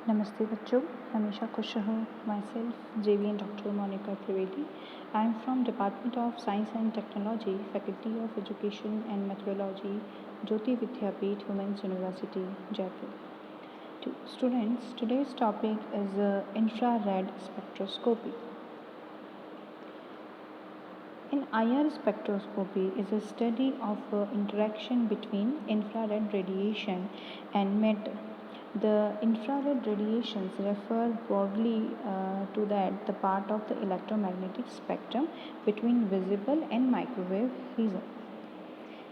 नमस्ते बच्चों, हमेशा खुश रहो। Myself JVN doctor Monika Trivedi. I am from department of science and technology, faculty of education and methodology, Jyoti Vidyapeeth women's university, Jaipur. Students, today's topic is infrared spectroscopy. In IR spectroscopy is a study of interaction between infrared radiation and matter. The infrared radiations refer broadly to that the part of the electromagnetic spectrum between visible and microwave region.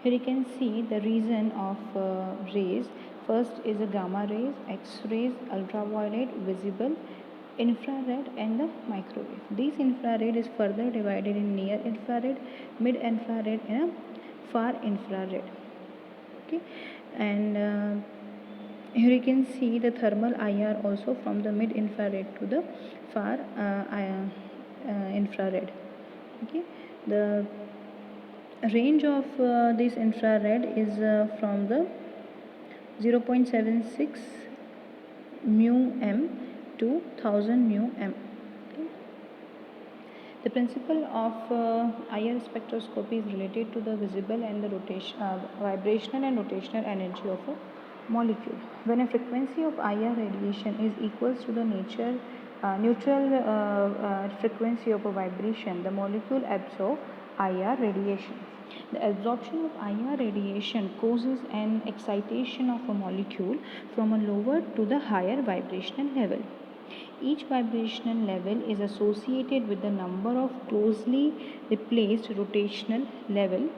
Here you can see the region of rays. First is the gamma rays, X-rays, ultraviolet, visible, infrared and the microwave. These infrared is further divided in near infrared, mid infrared and far infrared. Okay, and here you can see the thermal IR also from the mid infrared to the far infrared. Okay, the range of this infrared is from the 0.76 mu m to 1000 mu m. Okay. The principle of IR spectroscopy is related to the visible and the vibrational and rotational energy of a molecule. When a frequency of IR radiation is equals to the neutral frequency of a vibration, the molecule absorbs IR radiation. The absorption of IR radiation causes an excitation of a molecule from a lower to the higher vibrational level. Each vibrational level is associated with the number of closely replaced rotational level.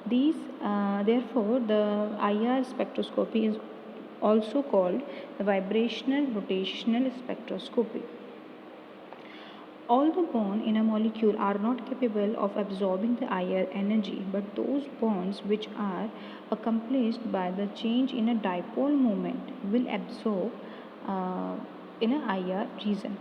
Therefore, the IR spectroscopy is also called the vibrational rotational spectroscopy. All the bonds in a molecule are not capable of absorbing the IR energy, but those bonds which are accomplished by the change in a dipole moment will absorb in a IR region,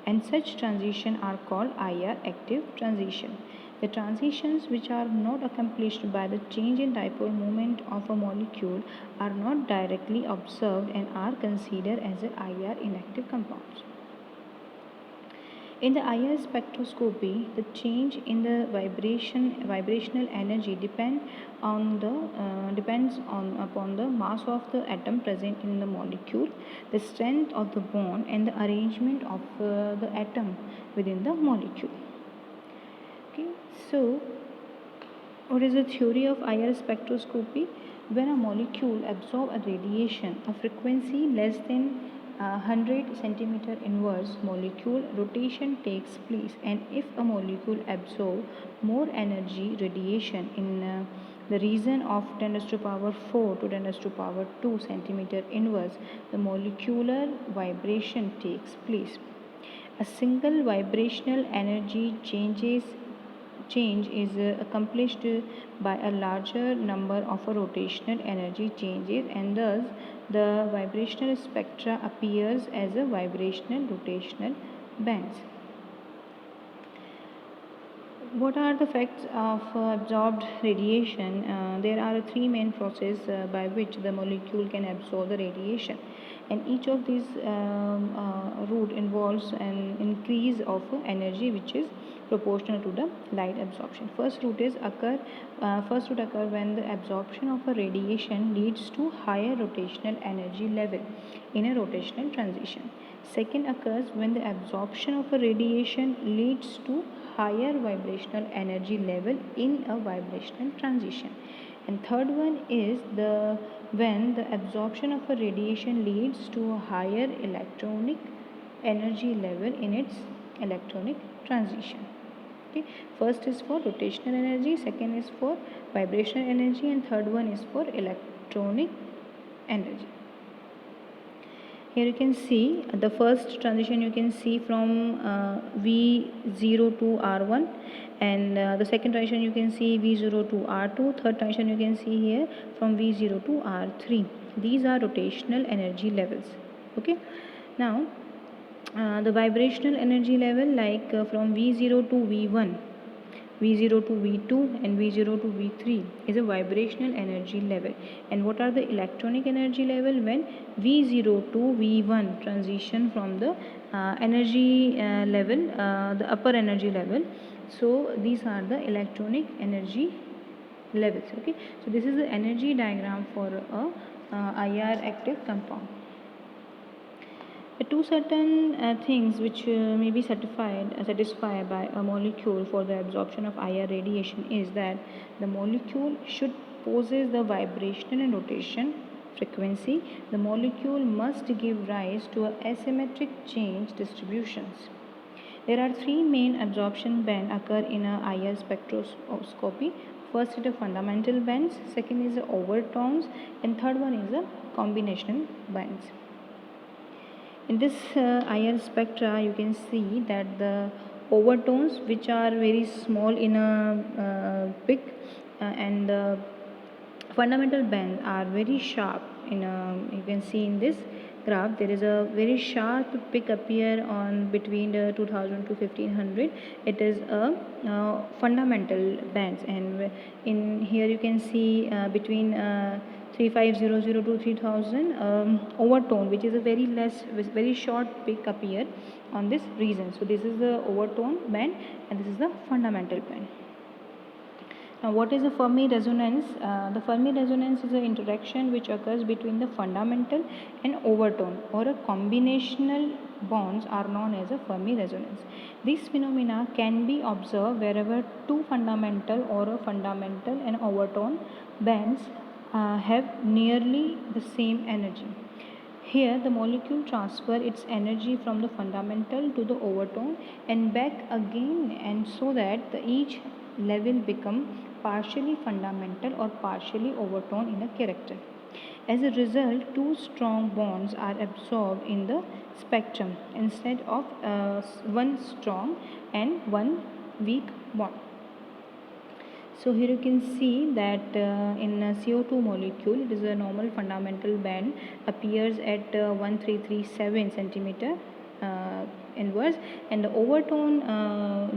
and such transitions are called IR active transition. The transitions which are not accomplished by the change in dipole moment of a molecule are not directly observed and are considered as a IR inactive compounds. In the IR spectroscopy, the change in the vibrational energy depends upon the mass of the atom present in the molecule, the strength of the bond, and the arrangement of the atom within the molecule. Okay, so what is the theory of IR spectroscopy? When a molecule absorbs a radiation, a frequency less than 100 centimeter inverse molecule rotation takes place, and if a molecule absorbs more energy radiation in the region of 10 to the power 4 to 10 to the power 2 centimeter inverse, the molecular vibration takes place. A single vibrational energy change is accomplished by a larger number of rotational energy changes, and thus the vibrational spectra appears as a vibrational rotational bands. What are the effects of absorbed radiation? There are three main processes by which the molecule can absorb the radiation, and each of these route involves an increase of energy which is proportional to the light absorption. First route occur when the absorption of a radiation leads to higher rotational energy level in a rotational transition. Second occurs when the absorption of a radiation leads to higher vibrational energy level in a vibrational transition. And third one is when the absorption of a radiation leads to a higher electronic energy level in its electronic transition. Okay, first is for rotational energy, second is for vibrational energy, and third one is for electronic energy. Here you can see the first transition you can see from V0 to R1, and the second transition you can see V0 to R2, third transition you can see here from V0 to R3. These are rotational energy levels. Okay, now the vibrational energy level, like from V0 to V1, V0 to V2 and V0 to V3 is a vibrational energy level. And what are the electronic energy level? When V0 to V1 transition from the energy level, the upper energy level. So these are the electronic energy levels. Okay, so this is the energy diagram for a IR active compound. The two certain things which may be satisfied by a molecule for the absorption of IR radiation is that the molecule should possess the vibration and rotation frequency. The molecule must give rise to asymmetric change distributions. There are three main absorption bands occur in a IR spectroscopy. First is the fundamental bands, second is the overtones, and third one is the combinational bands. In this IR spectra, you can see that the overtones, which are very small in a peak, and the fundamental bands are very sharp. You can see in this graph there is a very sharp peak appear on between the 2000 to 1500. It is a fundamental bands, and in here you can see between 3500 to 3000 overtone, which is a very short peak appear on this region. So this is the overtone band and this is the fundamental band. Now, what is a Fermi resonance? The Fermi resonance is an interaction which occurs between the fundamental and overtone, or a combinational bonds are known as a Fermi resonance. These phenomena can be observed wherever two fundamental or a fundamental and overtone bands have nearly the same energy. Here, the molecule transfers its energy from the fundamental to the overtone and back again, and so that each level become partially fundamental or partially overtone in a character. As a result, two strong bonds are absorbed in the spectrum instead of one strong and one weak bond. So here you can see that in a CO2 molecule, it is a normal fundamental band appears at 1337 centimeter inverse, and the overtone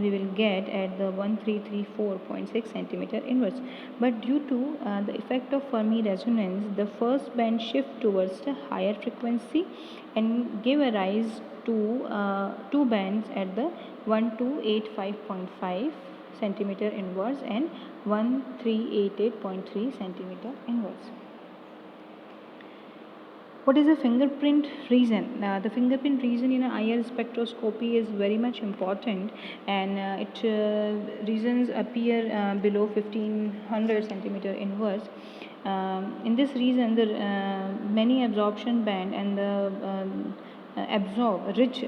we will get at the 1334.6 centimeter inverse. But due to the effect of Fermi resonance, the first band shift towards the higher frequency and give a rise to two bands at the 1285.5 centimeter inverse and 1388.3 centimeter inverse. What is the fingerprint region? The fingerprint region in IR spectroscopy is very much important, and regions appear below 1500 centimeter inverse. In this region, the many absorption band and the rich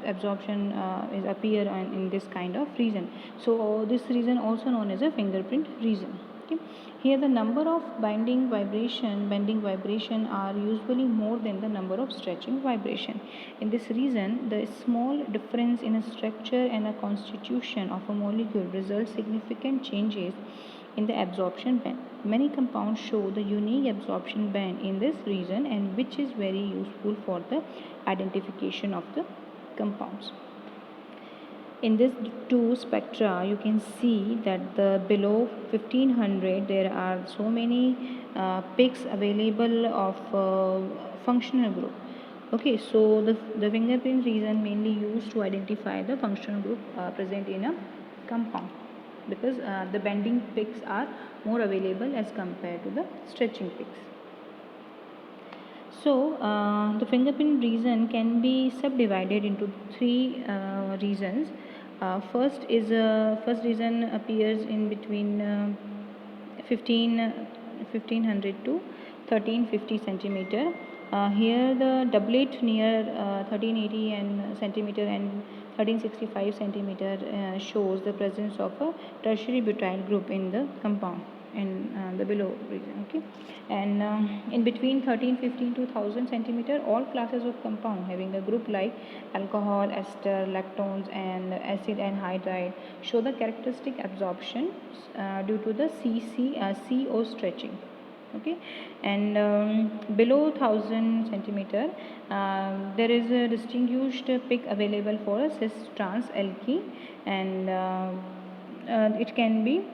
absorption is appear in this kind of region. So this region also known as a fingerprint region. Okay. Here the number of bending vibration are usually more than the number of stretching vibration. In this region, the small difference in a structure and a constitution of a molecule results significant changes in the absorption band. Many compounds show the unique absorption band in this region, and which is very useful for the identification of the compounds. In this two spectra, you can see that the below 1500 there are so many peaks available of functional group. Okay, so the fingerprint region mainly used to identify the functional group present in a compound, because the bending peaks are more available as compared to the stretching peaks. So the fingerprint region can be subdivided into three regions. First region appears in between 1500 to 1350 centimeter. Here the doublet near 1380 and centimeter and 1365 centimeter shows the presence of a tertiary butyl group in the compound in the below region. Okay, and in between 1315 to 1000 centimeter, all classes of compound having a group like alcohol, ester, lactones, and acid anhydride show the characteristic absorption due to the CO stretching. Okay, and below 1000 centimeter there is a distinguished peak available for a cis trans alkene, and it can be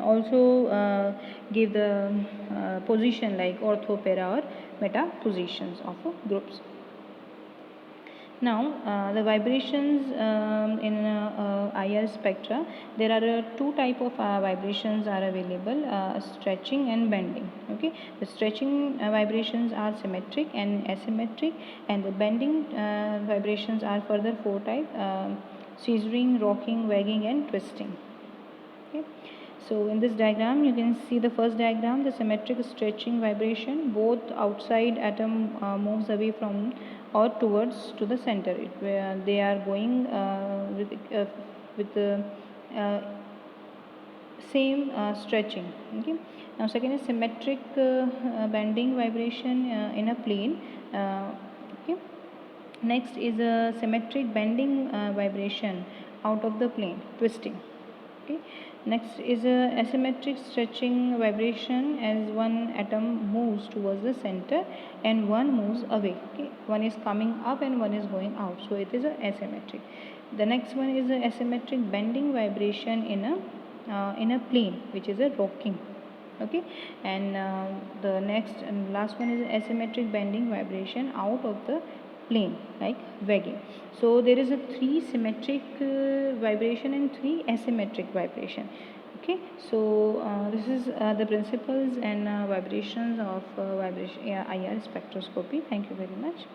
also give the position like ortho, para or meta positions of groups. Now, the vibrations in IR spectra, there are two type of vibrations are available, stretching and bending. Okay, the stretching vibrations are symmetric and asymmetric, and the bending vibrations are further four type: scissoring, rocking, wagging, and twisting. Okay. So in this diagram you can see the first diagram, the symmetric stretching vibration, both outside atom moves away from or towards to the center, where they are going with the uh, same stretching. Okay. Now second is symmetric bending vibration in a plane. Okay. Next is a symmetric bending vibration out of the plane, twisting. Okay. Next is a asymmetric stretching vibration, as one atom moves towards the center and one moves away. Okay. One is coming up and one is going out, so it is a asymmetric. The next one is a asymmetric bending vibration in a plane, which is a rocking. Okay. And the next and last one is asymmetric bending vibration out of the plane, like wagging. So there is a three symmetric vibration and three asymmetric vibration. Okay. So this is the principles and vibrations of IR spectroscopy. Thank you very much.